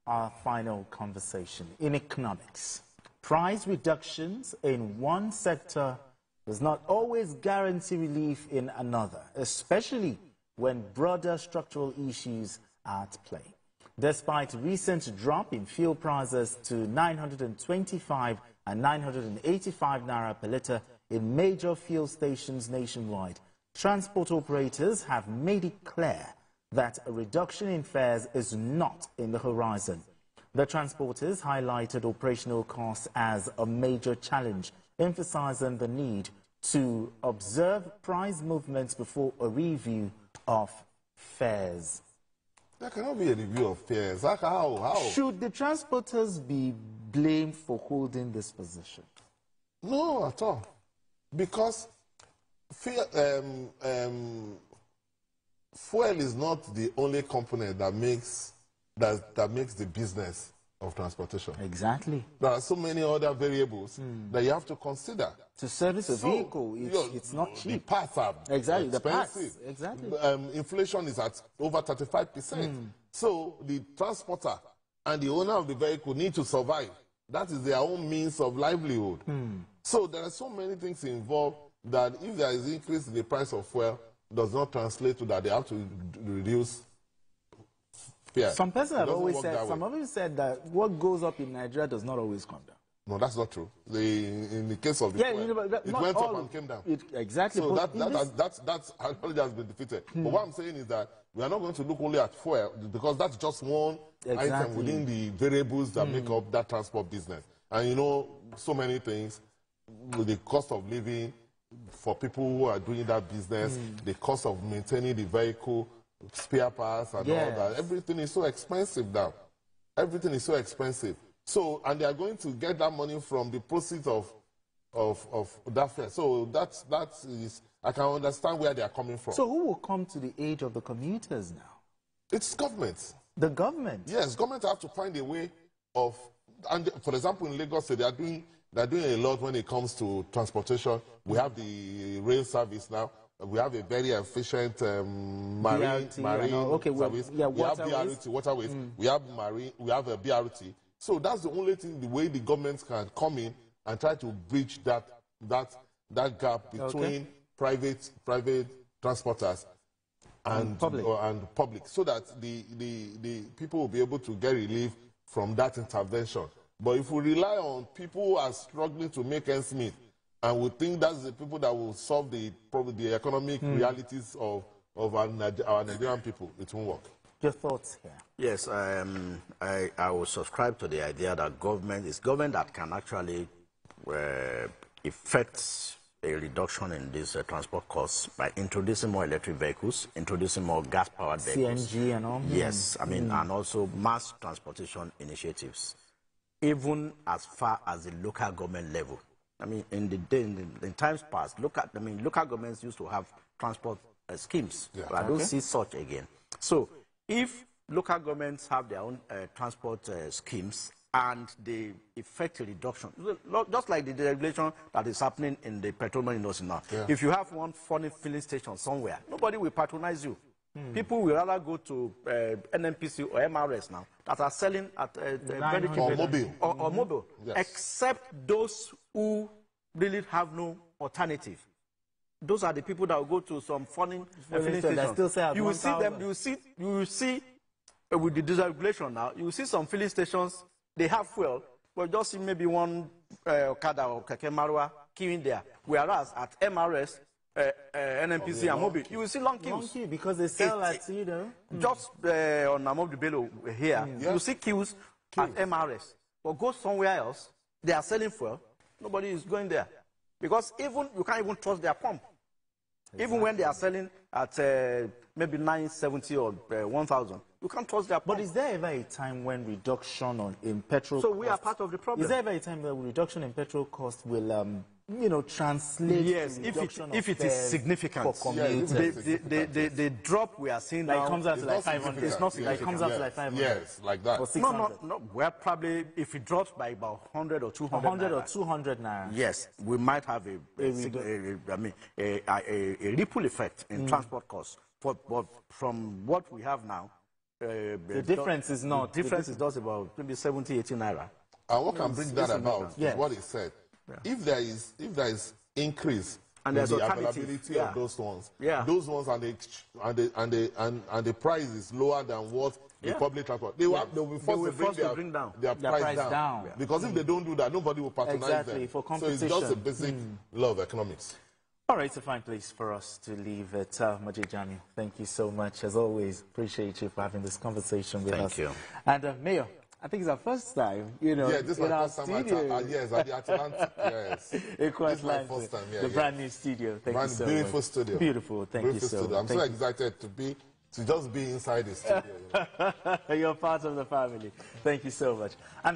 our final conversation. In economics, price reductions in one sector does not always guarantee relief in another, especially when broader structural issues are at play. Despite recent drop in fuel prices to 925 and 985 naira per litre in major fuel stations nationwide, transport operators have made it clear that a reduction in fares is not in the horizon. The transporters highlighted operational costs as a major challenge, emphasizing the need to observe price movements before a review of fares. There cannot be a review of fares. How? Should the transporters be blamed for holding this position? No, at all. Because fuel is not the only component that makes the business of transportation. Exactly. There are so many other variables that you have to consider. To service a vehicle, it's not cheap. The parts are expensive. The parts, exactly. Inflation is at over 35%. So the transporter and the owner of the vehicle need to survive. That is their own means of livelihood. So there are so many things involved that if there is increase in the price of fuel, does not translate to that they have to reduce fare. Some persons have always said that what goes up in Nigeria does not always come down. No, that's not true. In the case of the fuel, it went up and came down. Exactly. So that already has been defeated. But what I'm saying is that we are not going to look only at fuel because that's just one item within the variables that make up that transport business. And you know, so many things, with the cost of living for people who are doing that business, the cost of maintaining the vehicle, spare parts and all that. Everything is so expensive now. Everything is so expensive. So, and they are going to get that money from the proceeds of that fare. So that is, I can understand where they are coming from. So who will come to the aid of the commuters now? It's government. The government? Yes, government have to find a way of, and for example in Lagos, they are doing a lot when it comes to transportation. We have the rail service now. We have a very efficient marine service. We have BRT, waterways. We have marine. We have a BRT. So that's the only thing, the way the government can come in and try to bridge that gap between private transporters and public, so that the people will be able to get relief from that intervention. But if we rely on people who are struggling to make ends meet, and we think that's the people that will solve the economic realities of our Nigerian people, it won't work. Your thoughts here? Yes, I will subscribe to the idea that it's government that can actually effect a reduction in these transport costs by introducing more electric vehicles, introducing more gas-powered vehicles. CNG and all? Yes, I mean, and also mass transportation initiatives, even as far as the local government level. I mean, in times past, local governments used to have transport schemes. Yeah. But I don't see such again. So, if local governments have their own transport schemes and they effect a reduction, just like the deregulation that is happening in the petroleum industry now. Yeah. If you have one funny filling station somewhere, nobody will patronize you. People will rather go to NNPC or MRS now that are selling at very cheap or mobile, except those who really have no alternative. Those are the people that will go to some funny filling stations. You will see them. You will see with the deregulation now. You will see some filling stations. They have fuel, but just see maybe one Okada or Keke Marwa queuing there. Whereas at MRS, NNPC and Mobil, you will see long queues. Long queue because they sell at, just on Amobi Bello here, you will see queues at MRS. But go somewhere else, they are selling fuel. Nobody is going there. Because you can't even trust their pump. Exactly. Even when they are selling at maybe 970 or 1,000, you can't trust their pump. But is there ever a time when reduction in petrol cost... So we are part of the problem. Is there ever a time when reduction in petrol cost will, translate to if it is significant. For commuters? The drop we are seeing now... It comes out to like 500. It's not significant. It comes out to like 500. Yes, like that. Or 600. No. Well, probably if it drops by about 100 or 200 100 or 200 naira. Yes, we might have a ripple effect in transport costs. But from what we have now, The difference is not. The difference is just about maybe 70, 80 naira. And what can bring that about Yes. is what he said. If there is increase And in there's the alternative, availability of those ones, Yeah. those ones and the price is lower than what the public transport. They will be forced to bring their price down. Because if they don't do that, nobody will patronize Exactly, them. for So it's just a competition. basic law of economics. All right, it's a fine place for us to leave it. Majid Jamiu, thank you so much. As always, appreciate you for having this conversation with us. Thank you. And Mayor, I think it's our first time, Yeah, this is in my our first time studio. yes, at the Atlantic. Yes. In This is my first time, the brand new studio. Thank you so beautiful much. studio. Beautiful. Thank Beautiful you so studio. much. I'm so excited to just be inside the studio. You're part of the family. Thank you so much. And